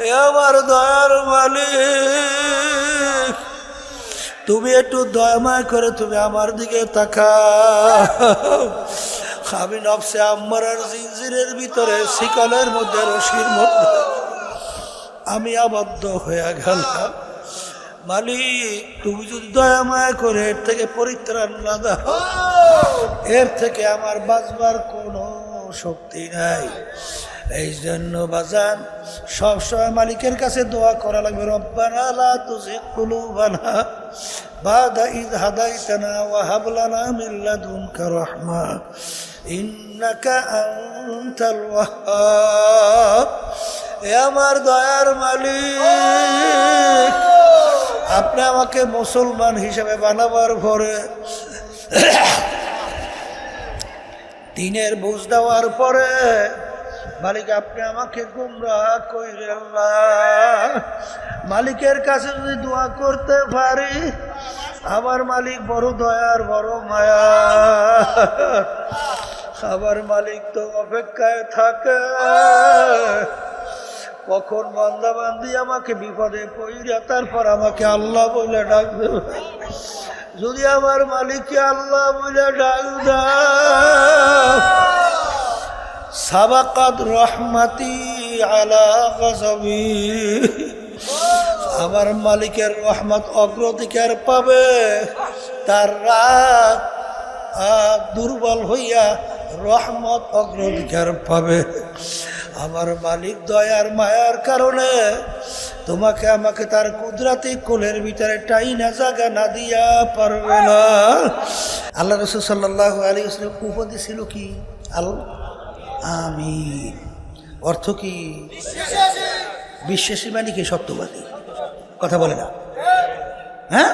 এ আমার দয়ার মালিক, তুমি একটু দয়াময় করে তুমি আমার দিকে তাকাও। আমি নফসে আম্মারার জিনজিরের ভিতরে, শিকলের মধ্যে, রশির মধ্যে আমি আবদ্ধ হয়ে গেলাম। মালিক, তুমি যদি দয়াময় করে এর থেকে পরিত্রাণ না দাও, এর থেকে আমার বাঁচবার কোনো শক্তি নাই। এই জন্য বাজান সবসময় মালিকের কাছে দোয়া করা লাগবে, রব্বানা লা তুযিগ কুলুবানা বাদা ইয হাদাইতানা ওয়া হাব লানা মিন লাদুনকা রাহমা ইন্নাকা আনতাল ওয়াহ্হাব। এ আমার দয়ার মালিক, আপনি আমাকে মুসলমান হিসেবে বানাবার পরে, দিনের বুঝ দেওয়ার পরে মালিক আপনি আমাকে গুমরাহ কইরেন না। মালিকের কাছে যদি দোয়া করতে পারি, আমার মালিক বড় দয়ার, বড় মায়া। আমার মালিক তো অপেক্ষায় থাকে কখন বান্দা বান্দি আমাকে বিপদে পড়িয়া তারপর আমাকে আল্লাহ বলে ডাকবে। যদি আমার মালিককে আল্লাহ বলে ডাক দাও, সাবাকাত রহমাতি আলা গজবি, আমার মালিকের রহমত অগ্রাধিকার পাবে। তার রাগ দুর্বল হইয়া রহমত অগ্রাধিকার পাবে। আমার মালিক দয়ার মায়ার কারণে তোমাকে আমাকে তার কুদরতি কোলের ভিতরে টাইনা জায়গা না দিয়া পারবে না। আল্লাহ রাসূল সাল্লাল্লাহু আলাইহি ওয়াসাল্লাম উপাধি ছিল কি? আল আমিন। অর্থ কি? বিশ্বাসী মানে কি? সত্যবাদী। কথা বলে না, হ্যাঁ?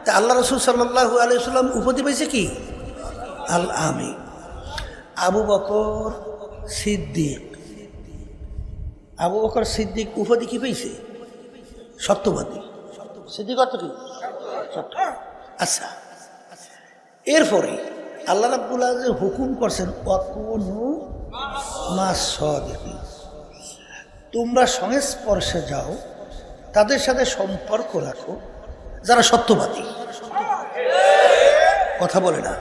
তা আল্লাহ রাসূল সাল্লাল্লাহু আলাইহি ওয়াসাল্লাম উপাধি পেয়েছে কি? আল আমিন। আবু বকর সিদ্দিক, আবু বকর সিদ্দিক উপাধি কি পেয়েছে? সত্যবাদী। সিদ্দিক অর্থ কি? সত্য। আচ্ছা, এরপরে আল্লাহ রাব্বুল আলামিন হুকুম করছেন ওয়াকুনু মাস সাদিকিন, তোমরা সংস্পর্শে যাও, তাদের সাথে সম্পর্ক রাখো যারা সত্যবাদী। কথা বলে না?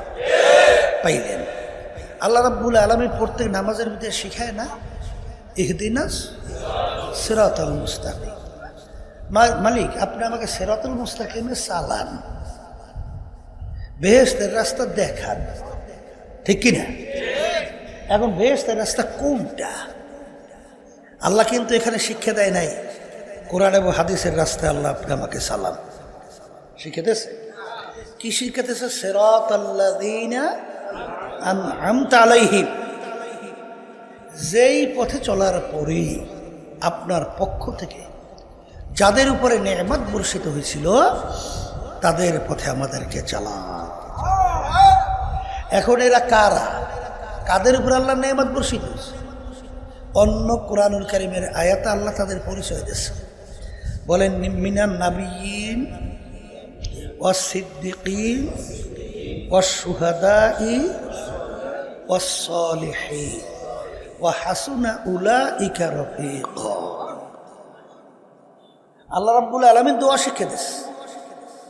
পাইলেন? আল্লাহ রাব্বুল আলামিন প্রত্যেক নামাজের ভিতরে শিখায় না, ইহদিনাস সিরাতাল মুস্তাকিম। মালিক আপনি আমাকে সিরাতুল মুস্তাকিমে চালান, বেহেশতের রাস্তা দেখান, ঠিক কিনা? এখন বেহেশতের রাস্তা কোনটা? আল্লাহ কিন্তু এখানে শিক্ষা দেয় নাই কোরআন এবং হাদিসের রাস্তায় আল্লাহ আপনি আমাকে সালাম শিখাতেছে। কি শিখাতেছে? সিরাতাল্লাযীনা আনআমতা আলাইহিম, যেই পথে চলার পরেই আপনার পক্ষ থেকে যাদের উপরে নেয়ামত বর্ষিত হয়েছিল তাদের পথে আমাদেরকে চালান। এখন এরা কারা? কাদের উপরে আল্লাহ নেয়ামত বর্ষিত হয়েছে? অন্য কোরআনুল কারীমের আয়াতে আল্লাহ তাদের পরিচয় দিয়েছে। বলেন মিনান নাবিয়্যিন ওয়াস সিদ্দিকিন ওয়াস শুহাদাই ওয়াস সালিহিন ওয়া হাসুনা উলাইকা রফিকা। আল্লাহ রাব্বুল আলামিন দোয়া শিখিয়ে দিয়েছে,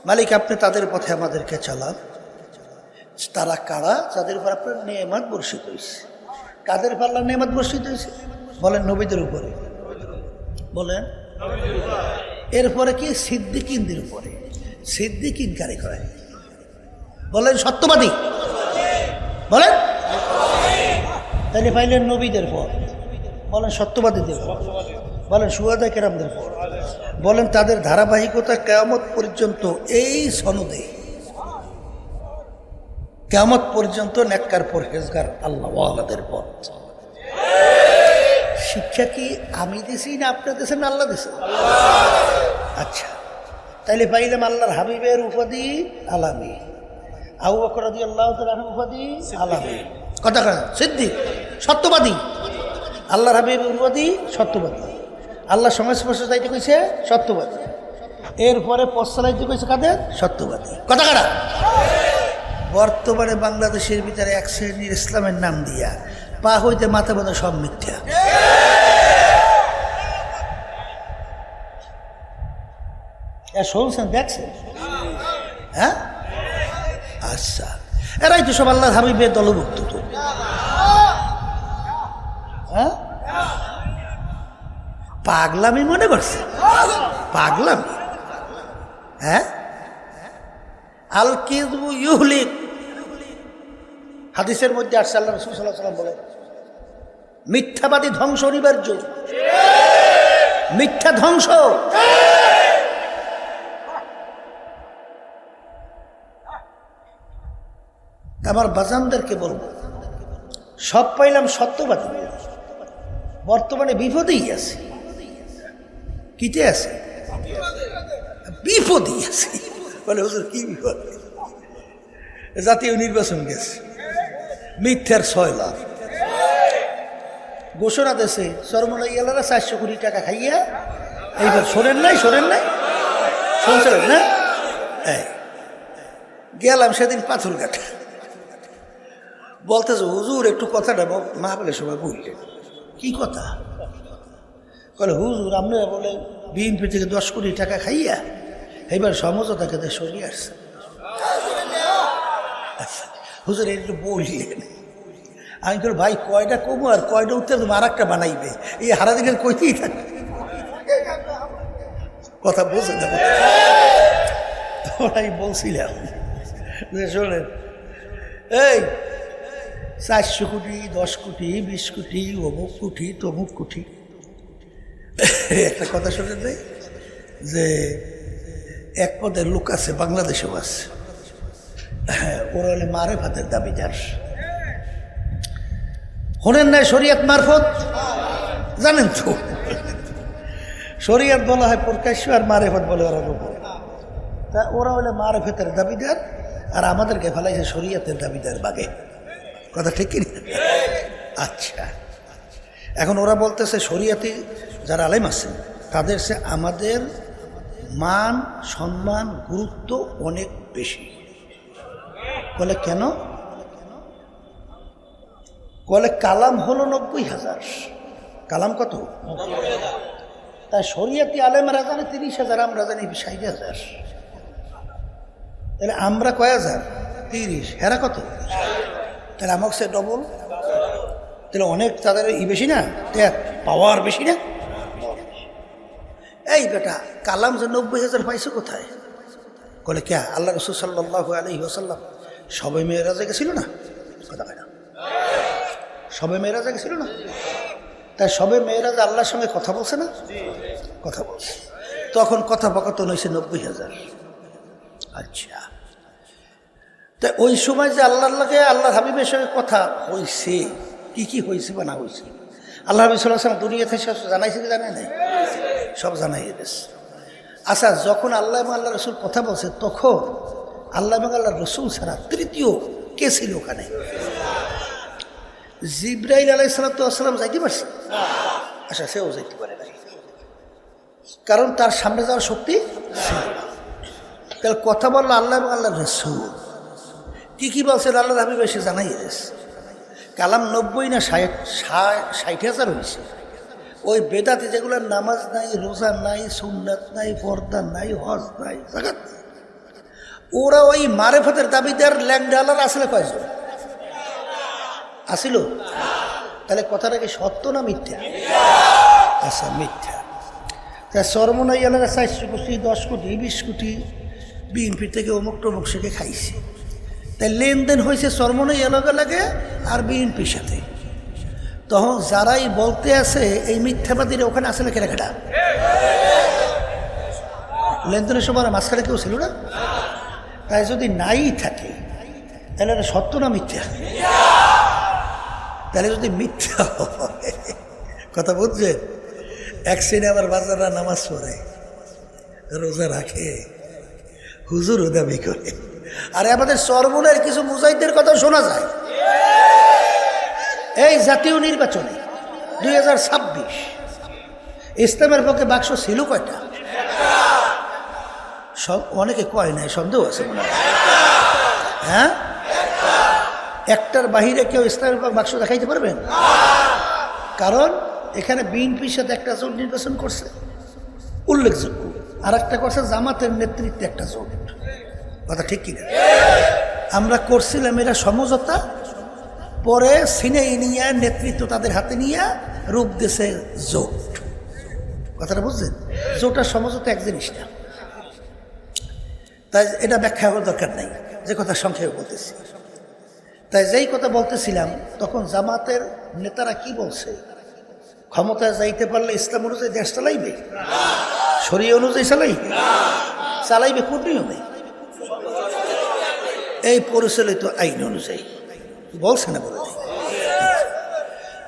মালিক আপনি তাদের পথে আমাদেরকে চালান। তারা কারা? যাদের উপর আপনার নেয়ামত বর্ষিত হয়েছে। কাদের উপর আল্লাহ নেয়ামত বর্ষিত হয়েছে? বলেন নবীদের উপরে। বলেন এরপরে কি? সিদ্দিকিনদের উপরে। সিদ্দিকিন কারে করে? বলেন সত্যবাদী। বলেন তাহলে পাইলেন নবীদের পর। বলেন সত্যবাদীদের পর। বলেন শুহাদা কেরামদের পর। বলেন তাদের ধারাবাহিকতা কিয়ামত পর্যন্ত, এই সনদে কিয়ামত পর্যন্ত নেককার পরহেজগার আল্লাহওয়ালাদের পর। শিক্ষা কি আমি দিছি না আপনি দিয়েছেন না আল্লাহ দিয়েছেন? আচ্ছা, তাইলে পাইলাম আল্লাহর হাবিবের উপাধি আলামী, আবু বকর রাদিয়াল্লাহু তাআলা উপাধি আলামী। কথা কথা সিদ্দিক সত্যবাদী, আল্লাহর হাবিবের উপাধি সত্যবাদী। আল্লাহ সংস্পর্শে যাইতে কইছে সত্যবাদী, এরপরে পশ্চালাইতে কইছে কাদের? সত্যবাদী। কথা কারা? বর্তমানে বাংলাদেশের ভিতরে এক শ্রেণীর ইসলামের নাম দিয়া পা হইতে মাথা বাঁধা সব মিথ্যা। শুনছেন, দেখছেন? হ্যাঁ, আচ্ছা, এরাই তো সব আল্লাহ হাবিবের দলভুক্ত। তো হ্যাঁ, পাগলামি মনে করছে, পাগলামি। হ্যাঁ, আল কিযবু ইউহলিক, হাদিসের মধ্যে আসছে, আল্লাহ রাসূল সাল্লাল্লাহু আলাইহি ওয়াসাল্লাম বলেন মিথ্যাবাদী ধ্বংস অনিবার্য, মিথ্যা ধ্বংস। আমার বাজানদেরকে বলবো, সব পাইলাম সত্যবাদী, বর্তমানে বিপদেই আছে। কিতে আছে? বিপদেই আছে। বলে হুজুর কি বিপদ? জাতীয় নির্বাচন গেছে, মিথ্যার 6 লাখ ঘোষণা দেশে, সরমনাইয়ালারা 400 কোটি টাকা খাইয়া। এইবার শোনেন নাই, শোনেন নাই, শুনছিলেন না? গেলাম সেদিন পাথরঘাটা, বলতেছে হুজুর একটু কথাটা মাহফিলের সময় বললেন। কি কথা? বলে হুজুর আপনি বলে বিএনপি থেকে 10 কোটি টাকা খাইয়া এইবার সমঝোতাকে সরিয়ে আসছে। হুজুর একটু বললেন। আমি বলি ভাই কয়টা কমু আর কয়টা উত্তর তুমি আর একটা বানাইবে, এই হারা দিনের কইতেই থাকবে, কথা বোঝে না। আমি বলছিলাম যে শোনেন, এই 400 কোটি 10 কোটি 20 কোটি অমুক কোটি তমুক কোটি, একটা কথা শোনেন নাই যে এক পদের লোক আছে, বাংলাদেশেও আছে, ওরা হলে মারেফাতের দাবিদার। শোনেন নাই শরিয়ত মারফত? জানেন তো, শরিয়ত বলা হয় প্রকাশ্য আর মারেফত বলে ওরা গোপন। তা ওরা হলে মারেফতের দাবিদার আর আমাদেরকে ফেলাইছে শরিয়তের দাবিদার বাগে। কথা ঠিক কি? আচ্ছা, এখন ওরা বলতেছে শরিয়তি যারা আলেম আছে তাদের সে আমাদের মান সম্মান গুরুত্ব অনেক বেশি। বলে কেন? বলে কালাম হলো 90,000। কালাম কত? তাই শরিয়তি আলেমরা জানে 30,000, আমরা জানি 60,000। তাহলে আমরা কয় হাজার? 30, হেরা কত? তাহলে আমাকে সে ডবল, তাহলে অনেক তাদের বেশি না, পাওয়ার বেশি না? এই বেটা কালাম যে 90,000 পাইছো কোথায়? বলে কে? আল্লাহ রাসূল সাল্লাল্লাহু আলাইহি ওয়াসাল্লাম সবে মেরাজে গেছিল না? কথা হয় না, সবে মেরাজে গেছিল না? তাই সবে মেরাজে আল্লাহর সঙ্গে কথা বলছে না? কথা বলছে। তখন কথোপকথন হয়েছে 90,000। আচ্ছা, তা ওই সময় যে আল্লাহ হাবিবের সঙ্গে কথা হয়েছে, কি কি হয়েছে বা না হয়েছে, আল্লাহ হাবিব সাল্লাল্লাহু আলাইহি ওয়াসাল্লাম দুনিয়াতে সব জানাইছে কি জানায় নাই? সব জানাই দিয়েছে। আচ্ছা, যখন আল্লাহ এবং আল্লাহ রসুল কথা বলছে তখন আল্লাহ এবং আল্লাহ রসুল ছাড়া তৃতীয় কে ছিল ওখানে? জিবরাইল আলাইহিস সালাম যাইতে পারছে? আচ্ছা, সেও যাইতে পারে না, কারণ তার সামনে যাওয়ার শক্তি ছিল না। তাহলে কথা বললো আল্লাহ এবং আল্লাহ রসুল, কি কি বলছেন আল্লাহ হাবিব এসে জানাই দিয়েছে। কালাম 90 না 60,000 হয়েছে। ওই বেদাতি যেগুলো নামাজ নাই, রোজা নাই, সুন্নাত নাই, পর্দা নাই, হজ নাই, জাকাত নাই, ওরা ওই মারেফতের দাবিদার ল্যাংডালার আসলে কয়জন আসিল? তাহলে কথাটা কি সত্য না মিথ্যা? আচ্ছা, মিথ্যা। তা সরমনাইয়ালারা 400 কোটি 10 কোটি 20 কোটি বিএনপি থেকে অমুক টমুক সেকে খাইছে। তাই লেনদেন হয়েছে সরমনাইয়ালাকে লাগে আর বিএনপির সাথে। তখন যারাই বলতে আছে এই মিথ্যাবাদীরা ওখানে আসলে কেনাকাটা লেনদেনের সময় মাঝখানে কেউ ছিল না। তাই যদি নাই থাকে তাহলে এটা সত্য না মিথ্যা? তাহলে যদি মিথ্যা হয়, কথা বুঝছেন, এক শ্রেণী আবার বাজাররা নামাজ পড়ে, রোজা রাখে, হুজুরও দাবি করে, আর আমাদের সরমনের কিছু মুজাহিদের কথা শোনা যায়। এই জাতীয় নির্বাচনে 2026 ইসলামের পক্ষে বাক্স ছিল কয়টা? সব অনেকে কয় নাই, সন্দেহ আছে মনে হয়। হ্যাঁ, একটার বাহিরে কেউ ইসলামের পক্ষে বাক্স দেখাইতে পারবেন? কারণ এখানে বিএনপির সাথে একটা জোট নির্বাচন করছে, উল্লেখযোগ্য আর একটা করছে জামাতের নেতৃত্বে একটা জোট। কথা ঠিক কিনা? আমরা করছিলাম এটা সমঝোতা, পরে সিনে নিয়ে নেতৃত্ব তাদের হাতে নিয়ে রূপ দিয়েছে জোট। কথাটা বুঝলেন? জোট আর সমঝোতা এক জিনিস না, তাই এটা ব্যাখ্যা হওয়ার দরকার নাই, যে কথা সংক্ষেপে বলতেছি। তাই যেই কথা বলতেছিলাম, তখন জামাতের নেতারা কি বলছে, ক্ষমতায় যাইতে পারলে ইসলাম অনুযায়ী দেশ চালাইবে, শরীয়ত অনুযায়ী চালাইবে কোন নিয়মে? এই পরিচালিত আইন অনুযায়ী বলছে না, বলে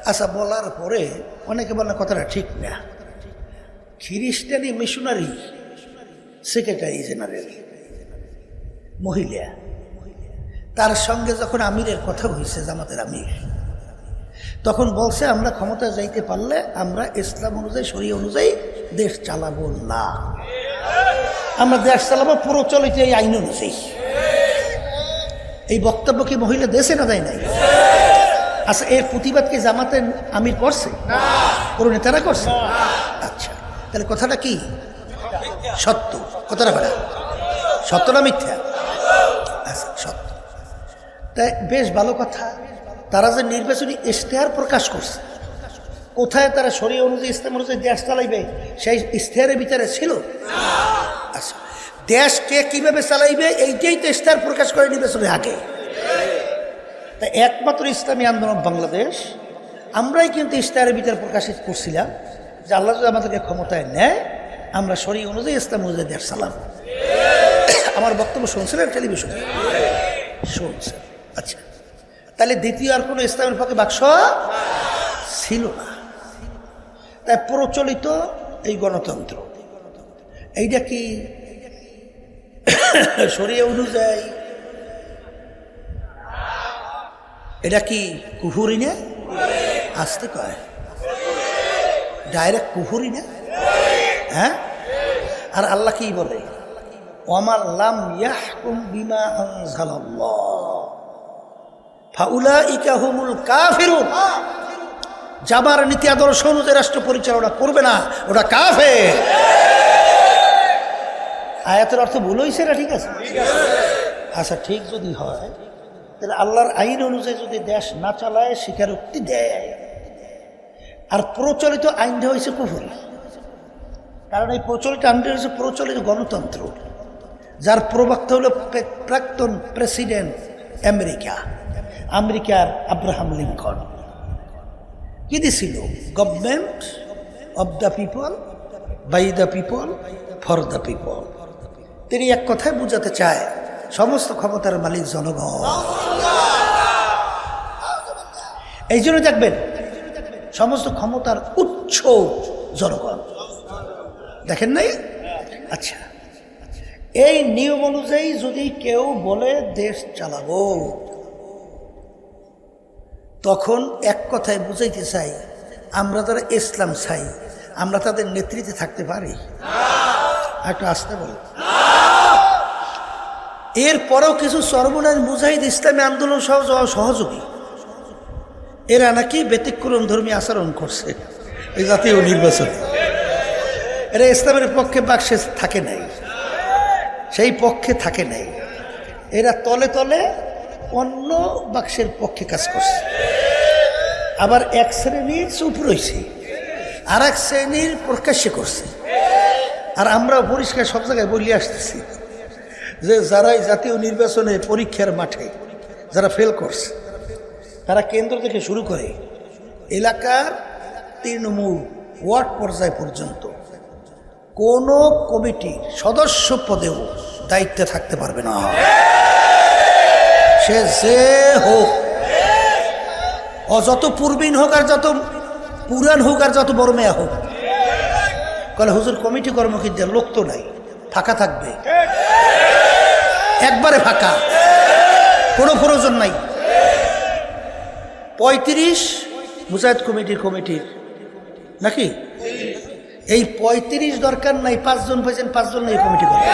আচ্ছা। বলার পরে অনেকে বলে কথাটা ঠিক না। খ্রিস্টানি মিশনারি সেক্রেটারি জেনারেল মহিলা, তার সঙ্গে যখন আমিরের কথা হয়েছে, জামাতের আমির, তখন বলছে আমরা ক্ষমতা যাইতে পারলে আমরা ইসলাম অনুযায়ী শরীয়ত অনুযায়ী দেশ চালাবো না, আমরা দেশ চালাবো প্রচলিত এই আইন অনুযায়ী। এই বক্তব্য কি মহিলা দেশে না দেয় নাই? আচ্ছা, এর প্রতিবাদ কি জামাতের আমির করছে? কোনো নেতারা করছে? আচ্ছা, তাহলে কথাটা কি সত্য? কথাটা বলা সত্য না মিথ্যা? আচ্ছা, সত্য। তাই বেশ ভালো কথা। তারা যে নির্বাচনী ইশতেহার প্রকাশ করছে, কোথায় তারা শরীয়ত অনুযায়ী ইসলাম অনুযায়ী দেশ চালাইবে সেই ইশতেহারের ভিতরে ছিল? আচ্ছা, দেশকে কিভাবে চালাইবে এইটাই তো ইশতেহার প্রকাশ করে নির্বাচনের আগে। তাই একমাত্র ইসলামী আন্দোলন বাংলাদেশ আমরাই কিন্তু ইশতেহারের ভিতরে প্রকাশিত করছিলাম যে আল্লাহ যদি আমাদেরকে ক্ষমতায় নেয়, আমরা শরীয়ত অনুযায়ী ইসলাম অনুযায়ী দেশ চালাবো। আমার বক্তব্য শুনছিলেন টেলিভিশনে? শুনছেন? আচ্ছা, তাহলে দ্বিতীয় আর কোনো ইসলামের পক্ষে বাক্স ছিল না। তাই প্রচলিত এই গণতন্ত্র, এইটা কি শরীয়ত অনুযায়ী? এটা কি কুফরি না? আসতে কয় ডাইরেক্ট কুফরি না? হ্যাঁ। আর আল্লাহ কি বলে? ওয়ামা লাম ইয়াহকুম বিমা আনজালাল্লাহ ফাউলাইকা হুমুল কাফিরুন। যাবার নীতি আদর্শ অনুযায়ী রাষ্ট্র পরিচালনা করবে না, ওটা কাফের। আয়াতের অর্থ ভুল হয়েছে না? ঠিক আছে। আচ্ছা, ঠিক যদি হয় তাহলে আল্লাহর আইন অনুযায়ী যদি দেশ না চালায় স্বীকারোক্তি দেয়, আর প্রচলিত আইনটা হয়েছে কুফরি। কারণ এই প্রচলিত আইনটা হয়েছে প্রচলিত গণতন্ত্র, যার প্রবক্তা হলো প্রাক্তন প্রেসিডেন্ট আমেরিকার আব্রাহাম লিঙ্কন। কি দিছিল? Government of the people, by the people, for the people. তিনি এক কথায় বুঝাতে চায় সমস্ত ক্ষমতার মালিক জনগণ। এই জন্য দেখবেন সমস্ত ক্ষমতার উৎস জনগণ। দেখেন নাই? আচ্ছা, এই নিয়ম অনুযায়ী যদি কেউ বলে দেশ চালাবো, তখন এক কথায় বুঝাইতে চাই আমরা যারা ইসলাম চাই আমরা তাদের নেতৃত্বে থাকতে পারি? একটু আসতে বলো। এরপরেও কিছু চরমনায় মুজাহিদ ইসলামী আন্দোলন সহ সহযোগী, এরা নাকি ব্যতিক্রম ধর্মী আচরণ করছে এই জাতীয় নির্বাচনে। এরা ইসলামের পক্ষে বাক্সে থাকে নাই, সেই পক্ষে থাকে নাই। এরা তলে তলে অন্য বাক্সের পক্ষে কাজ করছে। আবার এক শ্রেণীর চুপ রয়েছে, আর এক শ্রেণীর প্রকাশ্যে করছে। আর আমরা পরিষ্কার সব জায়গায় বলে আসতেছি যে যারাই জাতীয় নির্বাচনে পরীক্ষার মাঠে যারা ফেল করছে, তারা কেন্দ্র থেকে শুরু করে এলাকার তৃণমূল ওয়ার্ড পর্যায় পর্যন্ত কোনো কমিটির সদস্য পদেও দায়িত্বে থাকতে পারবে না, সে যে হোক, ও যত পূর্বীন হোক আর যত পুরান হোক আর যত বড় মেয়া হোক। কলে হুজুর কমিটি কর্মকর্তার লোক তো নাই, ফাঁকা থাকবে, একবারে ফাঁকা, কোনো প্রয়োজন নাই। 35 মুজাহিদ কমিটির নাকি? এই 35 দরকার নাই, 5 জন পেয়েছেন, 5 জন নাই কমিটি করবে।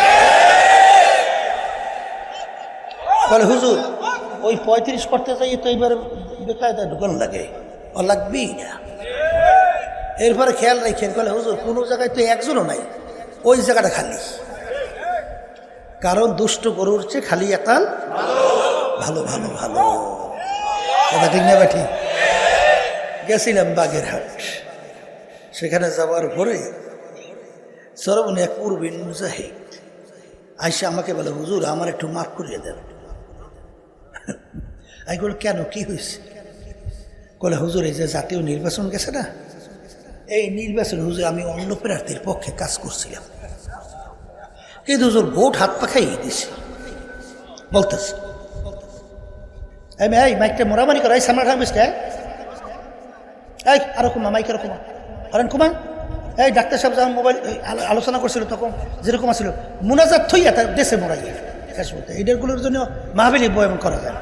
বলে হুজুর ওই 35 করতে চাই তো এইবার বেকায়দা ঢুকানো লাগে, ও লাগবেই না। এরপরে খেয়াল রাখেন, বলে হুজুর কোনো জায়গায় তো একজনও নাই, ওই জায়গাটা খালি, কারণ দুষ্ট গরুর চেয়ে খালি এতাল ভালো ভালো ভালো। কথা ঠিক না ব্যাঠি? গেছিলাম বাগেরহাট, সেখানে যাওয়ার পরে সরবনে এক পূর্বিন মুজাহিদ আইসা আমাকে বলে, হুজুর আমার একটু মাফ করিয়ে দেন। আমি বলি, কেন, কি হয়েছে? বলে, হুজুর এই যে জাতীয় নির্বাচন গেছে না, এই নির্বাচন হুজুর আমি অন্য প্রার্থীর পক্ষে কাজ করছিলাম, কিন্তু হুজুর ভোট হাত পাখাইয়ে দিছি। বলতেছি এই মাইকটা মোরামারি করা, এই সামনে থাকবিস কে, এই আরো কুমা, মাইক আরো কুমা, হরেন কুমা। এই ডাক্তার সাহেব যখন মোবাইল আলোচনা করছিল তখন যেরকম আসছিল মুনাজাত থইয়া তার দেশে মরাই এইটারগুলোর জন্য মাহবিলি বয়ান করা যায়।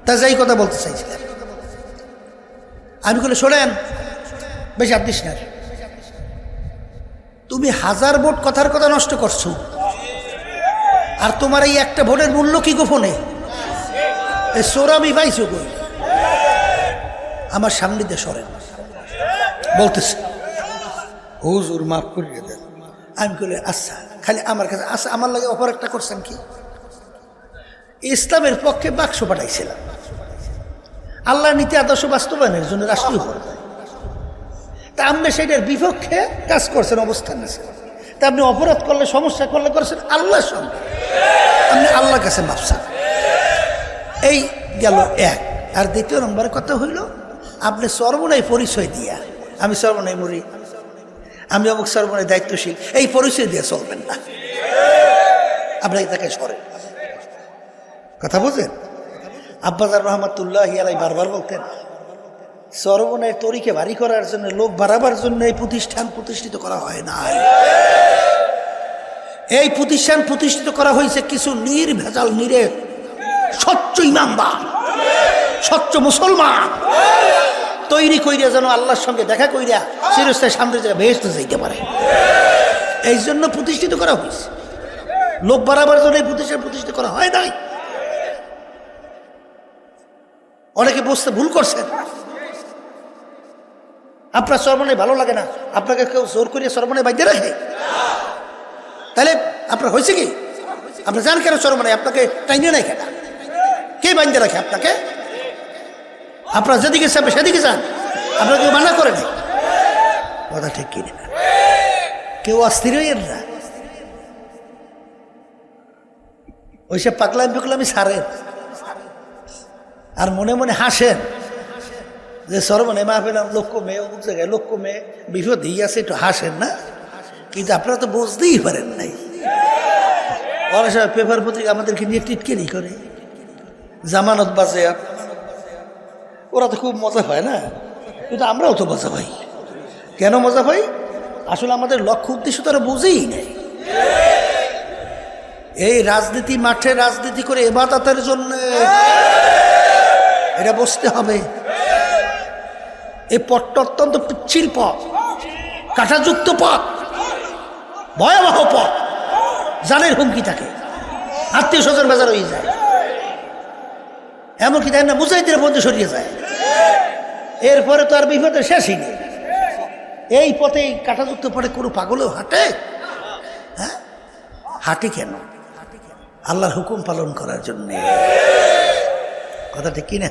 তা যাই কথা বলতে চাইছিলাম, আমি বলে, শোনেন বেশি আদিস না, তুমি 1000 ভোট কথার কথা নষ্ট করছো, আর তোমার এই একটা ভোটের মূল্য কি গোপনে? এই সোরামি পাইছো কই? আমার সামনে দিয়ে সরেন। বলতেছে, হুজুর মাফ করিয়ে দেন। আমি বলি, আচ্ছা, খালি আমার কাছে আচ্ছা, আমার লাগে অপর একটা করছেন কি? ইসলামের পক্ষে বাক্স পাঠাইছিলাম, আল্লাহর নীতি আদর্শ বাস্তবায়নের জন্য রাষ্ট্রীয় পর্যায়ে। তা আপনি সেটার বিপক্ষে কাজ করছেন, অবস্থান নিয়েছেন। তা আপনি অপরাধ করলে, সমস্যা করলে করছেন আল্লাহর সঙ্গে, আপনি আল্লাহর কাছে মাফ চান। এই গেল এক। আর দ্বিতীয় নম্বরের কথা হইল, আপনি সর্বনাই পরিচয় দিয়া, আমি সর্বনাই মরি, আমি অমুক সর্বনাই দায়িত্বশীল, এই পরিচয় দিয়ে চলবেন না, আপনাকে তাকে সরেন। কথা বুঝেন? আব্বাজার রহমতুল্লাহ আলাই বারবার বলতেন, সর্বনাই তরিকে ভারী করার জন্য, লোক বাড়াবার জন্য এই প্রতিষ্ঠান প্রতিষ্ঠিত করা হয় না। এই প্রতিষ্ঠান প্রতিষ্ঠিত করা হয়েছে কিছু নির্ভেজাল, স্বচ্ছ ইমানদার, স্বচ্ছ মুসলমান তৈরি কইরা যেন আল্লাহর সঙ্গে দেখা কইরা চিরস্থায়ী সামনের জায়গায় বেহেশতে যাইতে পারে, এই জন্য প্রতিষ্ঠিত করা হয়েছে। লোক বাড়াবার জন্য এই প্রতিষ্ঠান প্রতিষ্ঠিত করা হয় নাই। অনেকে বুঝতে ভুল করছেন। আপনার সর্বনাই ভালো লাগে না, আপনাকে কেউ জোর করিয়া সর্বনাই বাঁধতে রাখে? তাহলে আপনার হয়েছে কি? আপনি জান কেন সর্বনাই? আপনাকে টাইনে নাই কেন? কে বাঁধতে রাখে আপনাকে? আপনার যেদিকে চাবে সেদিকে যান, আপনার কেউ মানা করে নাই। কথা ঠিক কিনা? কেউ অস্থির হইয়েন না, ওইসব পাগলামি পাগলামি ছাড়েন, আর মনে মনে হাসেন যে সর্বনাই মা পেলাম, লক্ষ মেয়ে অমুক জায়গায়, লক্ষ মেয়ে বিপদ দিয়ে আছে, একটু হাসেন না। কিন্তু আপনারা তো বুঝতেই পারেন নাই। অনেক সময় পেপার পত্রিকা আমাদেরকে নিয়ে টিটকেরি করে, জামানত বাজে, ওরা তো খুব মজা পায় না, কিন্তু আমরাও তো মজা পাই। কেন মজা পাই? আসলে আমাদের লক্ষ্য উদ্দেশ্য তারা বুঝেই নেই। এই রাজনীতি মাঠে রাজনীতি করে ইবাদতের জন্য, এটা বুঝতে হবে। এই পথটা অত্যন্ত পিচ্ছিল পথ, কাঁটাযুক্ত পথ, ভয়াবহ পথ, জানের হুমকি থাকে, আত্মীয় স্বজন বেজার হয়ে যায়, এমনকি তাই না মুজাহিদের মধ্যে সরিয়ে যায়। এরপরে তো আর বিপদের শেষই নেই। এই পথে, এই কাঁটাযুক্ত পথে কোনো পাগলেও হাঁটে? হ্যাঁ, হাঁটে কেন? আল্লাহর হুকুম পালন করার জন্যে। কথা ঠিক কিনা?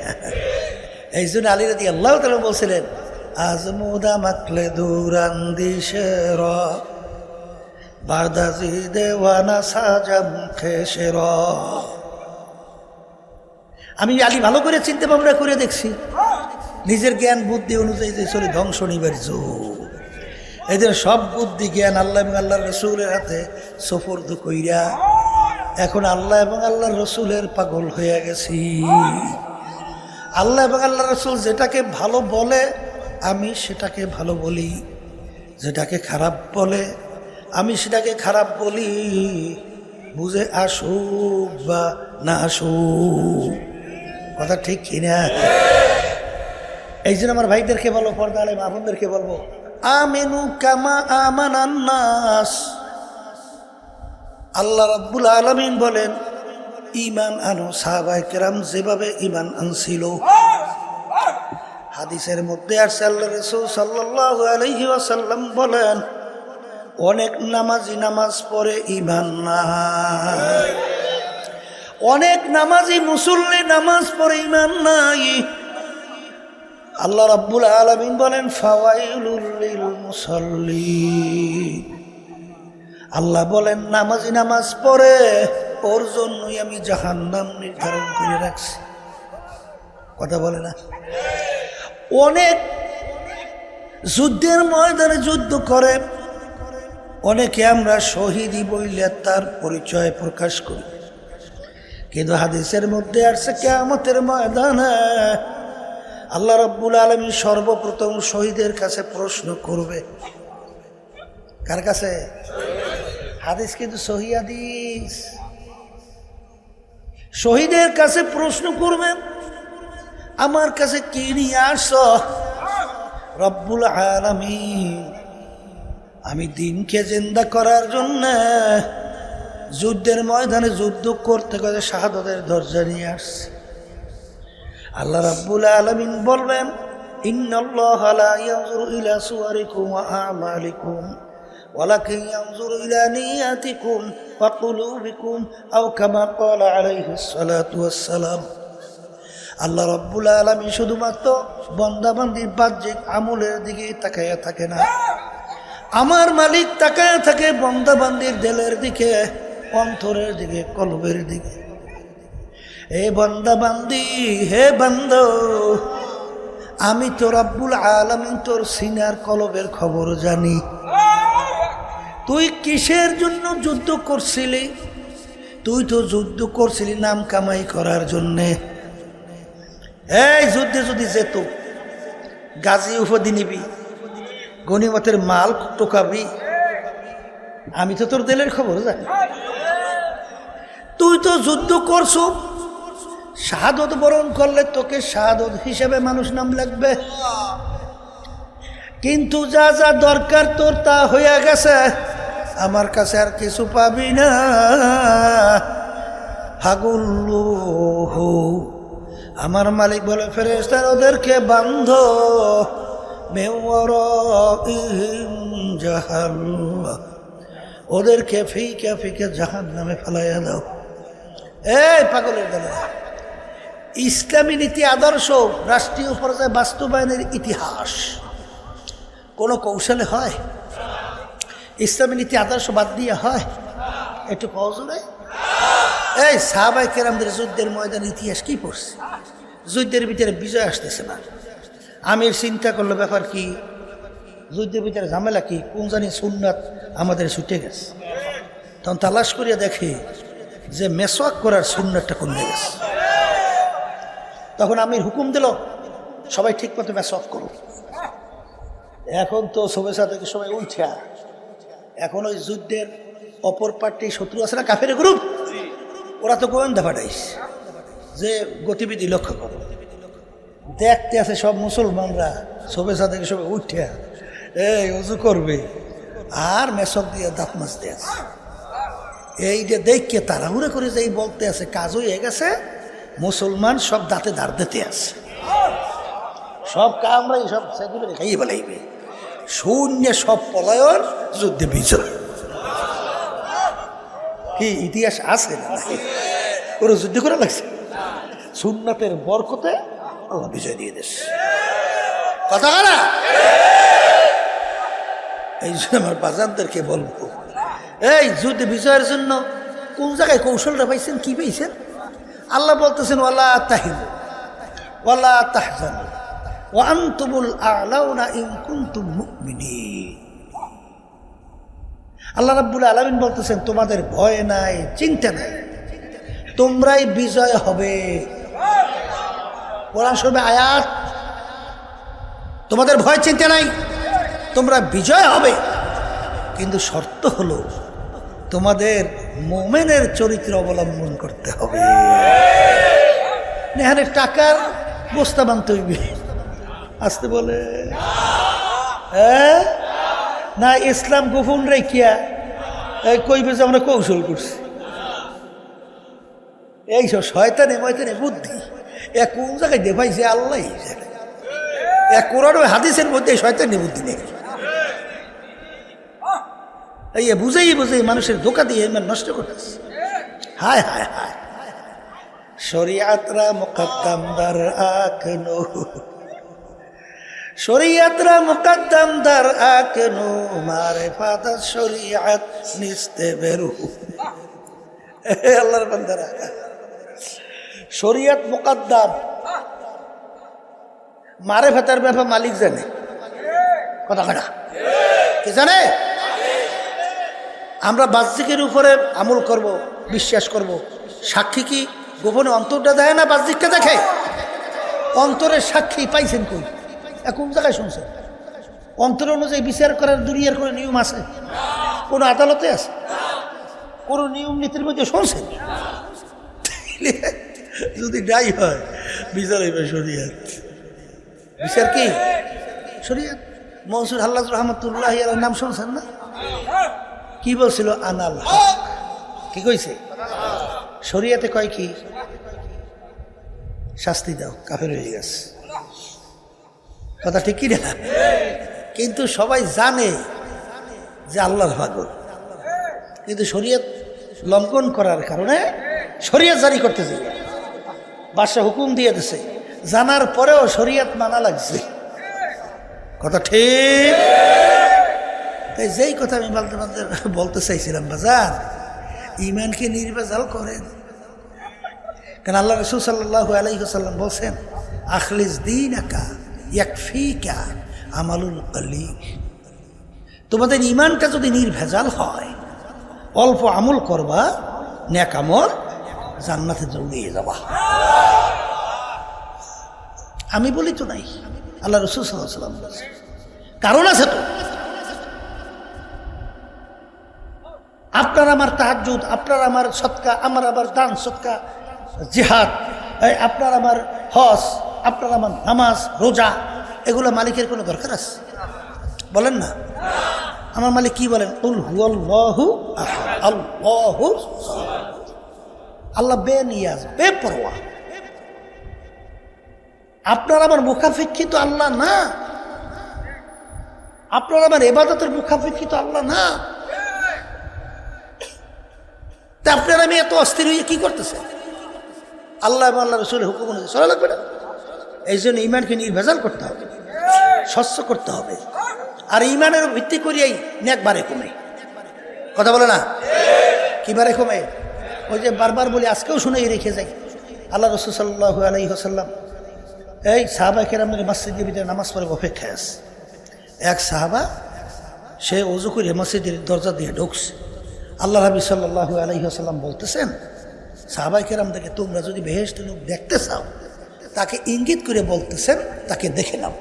এই জন্য আলী রাদিয়াল্লাহু তাআলা বলছিলেন, আজমুদা মাকলে দুরান্দিশের বারদাজি দেওয়ানা সাজাম খেসের। আমি আলী ভালো করে চিন্তা ভাবনা করে দেখছি, নিজের জ্ঞান বুদ্ধি অনুযায়ী যে চলে ধ্বংস নিবার যুগ। এদের সব বুদ্ধি জ্ঞান আল্লাহ এবং আল্লাহর রসুলের হাতে সোপর্দ কইরা এখন আল্লাহ এবং আল্লাহর রসুলের পাগল হয়ে গেছি। আল্লাহ এবং আল্লাহ রসুল যেটাকে ভালো বলে আমি সেটাকে ভালো বলি, যেটাকে খারাপ বলে আমি সেটাকে খারাপ বলি, বুঝে আসুক বা না আসুক। কথা ঠিক কিনা? এই জন্য আমার ভাইদেরকে বলবো, পর্দা আলেম আপনদেরকে বলবো, আমিনু কামা আমানান নাস। আল্লাহ রাব্বুল আলামিন বলেন, ঈমান আনো সাহাবায়ে কেরাম যেভাবে ঈমান আনছিল। হাদিসের মধ্যে আসছে, আল্লাহ রাসূল সাল্লাল্লাহু আলাইহি ওয়াসাল্লাম বলেন, অনেক নামাজি নামাজ পড়ে ঈমান নাই, অনেক নামাজি মুসল্লি নামাজ পড়ে ঈমান নাই। আল্লাহ রাব্বুল আলামিন বলেন ফাওয়াইলুল লিল মুসাল্লিন, আল্লাহ বলেন নামাজি নামাজ পড়ে ওর জন্যই আমি জাহান্নাম নির্ধারণ করে রাখছি। কথা বলে না? অনেক যুদ্ধের ময়দানে যুদ্ধ করে, অনেকে আমরা শহীদই বইলে তার পরিচয় প্রকাশ করি, কিন্তু হাদিসের মধ্যে আসছে কিয়ামতের ময়দানে আল্লাহ রাব্বুল আলামিন সর্বপ্রথম শহীদের কাছে প্রশ্ন করবে। কার কাছে? হাদিস কিন্তু সহিহ হাদিস। শহীদের কাছে প্রশ্ন করবে, আমার কাছে কি নিয়ে আসছো? রব্বুল আলামিন আমি দিনকে জিন্দা করার জন্য যুদ্ধের ময়দানে যুদ্ধ করতে করতে শাহাদাতের দরজা নিয়ে আসছে। আল্লাহ রাব্বুল আলামিন বলবেন ইন্নাল্লাহা লা ইয়ানজুরু ইলা সুওয়ারিকুম ওয়া আমালিকুম ওয়ালাকিন ইয়ানজুরু ইলা নিয়াতিকুম ওয়া কুলুবিকুম আও কামা ক্বালা আলাইহিস সালাতু ওয়াস সালাম। আল্লাহ রাব্বুল আলামিন শুধুমাত্র বান্দাবান্দির বাহ্যিক আমলের দিকে তাকায়া থাকে না, আমার মালিক তাকায়া থাকে বান্দাবান্দির দিলের দিকে, অন্তরের দিকে, কলবের দিকে। হে বান্দাবান্দি, হে বান্দা, আমি তো রব্বুল আলামিন তোর সিনার কলবের খবর জানি। তুই কিসের জন্য যুদ্ধ করছিলি? তুই তো যুদ্ধ করছিলি নাম কামাই করার জন্যে। এই যুদ্ধে যদি যেত, গাজী উপাধি নিবি, গনিমতের মাল টোকাবি, আমি তো তোর দিলের খবর জানি। তুই তো যুদ্ধ করছো, শাহাদত বরণ করলে তোকে শাহাদত হিসেবে মানুষ নাম লাগবে, কিন্তু যা যা দরকার তোর তা হয়ে গেছে, আমার কাছে আর কিছু পাবি না। হাগুল্লু, আমার মালিক বলে ফেরেশতা ওদেরকে বান্ধ জাহান্নাম, ওদেরকে ফিকে ফিকে জাহান্নামে ফেলাইয়া দাও। এই পাগলের দলে, ইসলামী নীতি আদর্শ রাষ্ট্রীয় পর্যায়ে বাস্তবায়নের ইতিহাস কোনো কৌশলে হয়? ইসলামী নীতি আদর্শ বাদ দিয়ে হয়? একটু কৌশলে। এই সাহাবায়ে কেরামদের যুদ্ধের ময়দান ইতিহাস কি পড়ছে? যুদ্ধের ভিতরে বিজয় আসতেছে না, আমির চিন্তা করলো ব্যাপার কি, যুদ্ধের ভিতরে ঝামেলা কি, কোন জানি সুন্নাত আমাদের ছুটে গেছে। তখন তালাশ করিয়া দেখে যে মেসওয়াক করার সুন্নাতটা কমে গেছে। তখন আমির হুকুম দিল সবাই ঠিক মতো মেসওয়াক করো। এখন তো সবেসা থেকে সবাই উঠা, এখন ওই যুদ্ধের অপর পার্টি শত্রু আছে না, কাফের গ্রুপ, ওরা তো গোয়েন্দা পাঠাইছে যে গতিবিধি লক্ষ্য করো। দেখতে আছে সব মুসলমানরা সবেসা থেকে সবাই উঠা এই উজু করবে আর মেসক দিয়ে দাঁত মাজতে আছে। এই যে দেখকে তাড়াহুড়ো করে যে বলতে আছে কাজ হয়ে গেছে, মুসলমান সব দাঁতে দাঁড় দিতে আছে, সব কামরাই সব সেগুলো খাইয়ে বেলাইবে, শূন্য সব পলায়ন, যুদ্ধে বিজয়। কি ইতিহাস আছে না? ওরা যুদ্ধ করে লাগছে, সুন্নাতের বরকতে আল্লাহ বিজয় দিয়ে দিস। কথা না, এই জন্য আমার বাজানদেরকে বলবো, এই যুদ্ধে বিজয়ের জন্য কোন জায়গায় কৌশলটা পাইছেন, কি পাইছেন? আল্লাহ বলতেছেন ওয়ালা তাহিনু ওয়ালা তাহজানু ওয়া আনতুমুল আ'লাউনা ইন কুনতুম মুমিনিন। আল্লাহ রাব্বুল আলামিন বলতেছেন তোমাদের ভয় নাই, চিন্তা নাই, তোমরাই বিজয় হবে। কোরআন শরীফে আয়াত, তোমাদের ভয় চিন্তা নাই, তোমরা বিজয় হবে, কিন্তু শর্ত হলো তোমাদের মুমিনের চরিত্র অবলম্বন করতে হবে। এখানে টাকার বস্তা বানতে হইবে, আসতে বলে না, ইসলাম গোপন রেখিয়া কইবে যে আমরা কৌশল করছি। এইসব শয়তানে ময়তানে বুদ্ধি কোন জায়গায় দেখাইছে আল্লাহ, কোরআন হাদিসের মধ্যে শয়তানি বুদ্ধি নেই। এই বুঝেই বুঝেই মানুষের ধোকা দিয়ে ইমান নষ্ট করতেছে। হায় হায় হায়, শরিয়াতরা মুকদ্দমদার আকনো, শরিয়াতরা মুকদ্দমদার আকনো, মারিফাত শরিয়াত নিস্তে বেরু। আল্লাহর বান্দারা, শরিয়াত মুকদ্দম, মারিফাতের ব্যাপার মালিক জানে। কথা কথা কি জানে? আমরা বাহ্যিকের উপরে আমল করব, বিশ্বাস করব। সাক্ষী কি গোপনে অন্তরটা দেয় না, বাহ্যিকটা দেখে? অন্তরের সাক্ষী পাইছেন কই? কোন জায়গায় শুনছেন? অন্তর অনুযায়ী বিচার করার দুনিয়ার কোনো নিয়ম আছে? কোনো আদালতে আছে? কোনো নিয়ম নীতির মধ্যে শুনছেন? যদি নাই হয় বিচার হইবে শরিয়াত। বিচার কি? শরিয়াত। মনসুর হাল্লাজ রহমতুল্লাহ এর নাম শুনছেন না? কি বলছিল? আনাল হক। কি কইছে? শরিয়াতে কয় কি? শাস্তি দাও, কাফের হয়ে গেছে। কথা ঠিক কি না? কিন্তু সবাই জানে যে আল্লাহর পাগল, কিন্তু শরিয়ত লঙ্ঘন করার কারণে শরিয়ত জারি করতেছে। বাদশা হুকুম দিয়ে দিছে, জানার পরেও শরিয়ত মানা লাগছে। কথা ঠিক? তাই যেই কথা আমি বলতে চাইছিলাম, বাজার ইমানকে নির্ভেজাল করেন। কারণ আল্লাহ রাসূল সাল্লাল্লাহু আলাইহি ওয়াসাল্লাম বলছেন, আখলিস দীনাকা ইয়াকফিকা আমালুল কলিল। তোমাদের ইমানটা যদি নির্ভেজাল হয়, অল্প আমল করবা, নেক আমল, জান্নাতে জড়িয়ে যাবা। আমি বলি তো নাই, আল্লাহ রাসূল সাল্লাল্লাহু আলাইহি ওয়াসাল্লাম বলেছেন। কারণ আছে তো। আপনার আমার তাহাজ্জুদ, আপনার আমার সদকা, আমার আবার দান সদকা, জিহাদ, আপনার আমার হজ, আপনার আমার নামাজ রোজা, এগুলো মালিকের কোনো দরকার আছে? বলেন না। আমার মালিক কি বলেন? কুল হুয়াল্লাহু আহাদ, আল্লাহু সামাদ। আল্লাহ বেনিয়াজ, বেপরোয়া। আপনার আমার মুখাপেক্ষী তো আল্লাহ না, আপনার আমার ইবাদতের মুখাপেক্ষী তো আল্লাহ না। তা আপনার আমি এত অস্থির হয়ে কি করতেছেন? আল্লাহ এবং আল্লাহ রাসূলের হুকুম অনুযায়ী চলা লাগবে না? এই জন্য ইমানকে নির্ভেজাল করতে হবে, স্বচ্ছ করতে হবে। আর ইমানের ভিত্তি করিয়াই নেক বারে কমে। কথা বলে না? কি বারে কমে? ওই যে বারবার বলি, আজকেও শুনে রেখে যাই, আল্লাহ রাসূল সাল্লাল্লাহু আলাইহি ওয়াসাল্লাম এই সাহাবা কেরামের মসজিদের ভিতরে নামাজ পড়ে অপেক্ষায় আছে। এক সাহাবা সে ওযু করে মসজিদের দরজা দিয়ে ঢুকছে। আল্লাহ নবী সাল্লাল্লাহু আলাইহি ওয়াসাল্লাম বলতেছেন, সাহাবা কেরামদেরকে তোমরা যদি বেহেশতের লোক দেখতে চাও, তাকে ইঙ্গিত করে বলতেছেন তাকে দেখে নাও।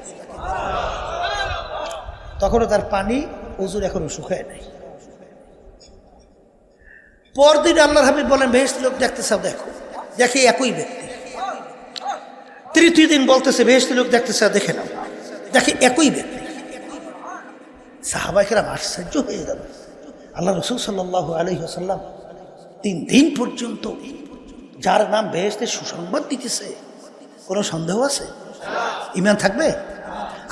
তখনও তার পানি ওযুর এখনো শুকায় নাই। পরদিন আল্লাহর হাবিব বলেন, বেহেশতের লোক দেখতে চাও, দেখো। দেখে একই ব্যক্তি। তৃতীয় দিন বলতেছে, বেহেশতের লোক দেখতে চাও, দেখে নাও। দেখে একই ব্যক্তি। সাহাবা কেরাম আশ্চর্য হয়ে গেল। আল্লাহ রাসূল সাল্লাল্লাহু আলাইহি ওয়াসাল্লাম 3 দিন পর্যন্ত যার নাম বেহেশতের সুসংবাদ দিতেছে, কোনো সন্দেহ আছে? ঈমান থাকবে?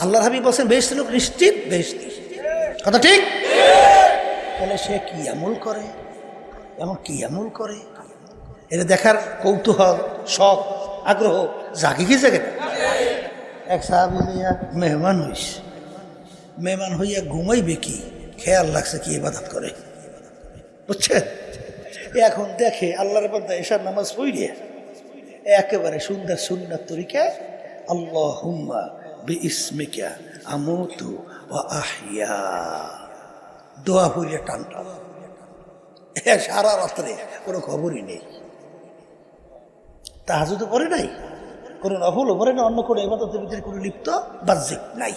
আল্লাহর হাবিব বলেন, বেহেশতের লোক নিশ্চিত বেহেশতি। কথা ঠিক? তাহলে সে কি আমল করে, এমন কি আমল করে, এটা দেখার কৌতূহল, শখ, আগ্রহ জাগে কি জাগে? এক সাহাবী মেহমান হইস, মেহমান হইয়া ঘুমাইবে কি, খেয়াল লাগছে কি ইবাদত করে, বুঝছেন? এখন দেখে আল্লাহর বান্দা এশার নামাজ পড়িয়ে একেবারে সুন্দর সুন্নাত তরিকায় আল্লাহুম্মা বিইসমিকা আমুতু ওয়া আহইয়া দোয়া পড়িয়ে টানটা। সারা রাত্রে কোনো খবরই নেই, তাহাজ্জুদ পড়ে নাই, কোনো নফলও পড়ে না, অন্য কোনো ইবাদতের ভিতরে কোনো লিপ্ত বাহ্যিক নাই।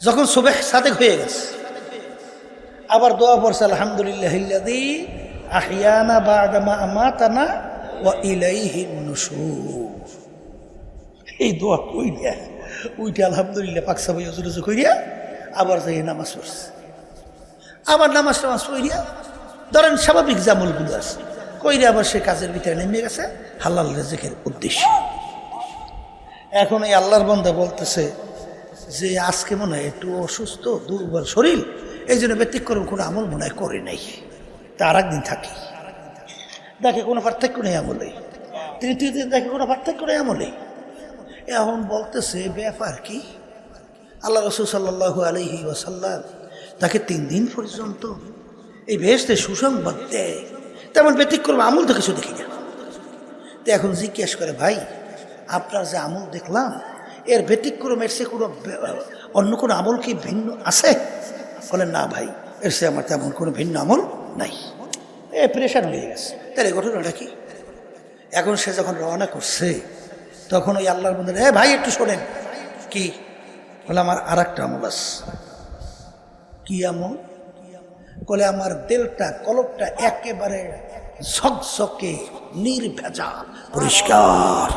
যখন সুবহ সাদেক হয়ে গেছে, আবার দোয়া পড়ছে, আলহামদুলিল্লাহিল্লাযী আহইয়ানা বা'দা মা আমাতানা ওয়া ইলাইহিন নুশুর। এই দোয়া কইরা ওইটা আলহামদুলিল্লাহ পাক সাবাই ওযু কইরা আবার যাই নামাজ পড়ছে। আবার নামাজ পড়িয়া ধরেন স্বাভাবিক জামলগুলো আছে কইরা আবার সে কাজের ভিতরে নেমে গেছে হালাল রিজিকের উদ্দেশ্যে। এখন এই আল্লাহর বান্দা বলতেছে যে আজকে মনে হয় একটু অসুস্থ, দুর্বল শরীর, এই জন্য ব্যতিক্রম কোনো আমল মনে হয় করে নাই, তা আর একদিন থাকি, দেখে কোনো পার্থক্য নেই আমলে, তৃতীয় দিন দেখে কোনো পার্থক্য নেই আমলে। এখন বলতেছে ব্যাপার কি, আল্লাহ রসুল সাল্লাল্লাহু আলাইহি ওয়াসাল্লাম তাকে 3 দিন পর্যন্ত এই বেহেশতে সুসংবাদ দেয়, তেমন ব্যতিক্রম আমল তো কিছু দেখি না। তো এখন জিজ্ঞেস করে, ভাই আপনার যে আমল দেখলাম এর ব্যতিক্রমের সে কোনো অন্য কোনো আমল কি ভিন্ন আছে? বলেন না ভাই, এর সে আমার তেমন কোনো ভিন্ন আমল নাই। প্রেশার হয়ে গেছে। তাহলে ঘটনাটা কি? এখন সে যখন রওনা করছে তখন ওই আল্লাহর মধ্যে, ভাই একটু শোনেন। কি? বলে আমার আর একটা আমল আছে। কি আমল? বলে আমার দিলটা, কলবটা একেবারে ঝকঝকে নির্ভেজাল পরিষ্কার।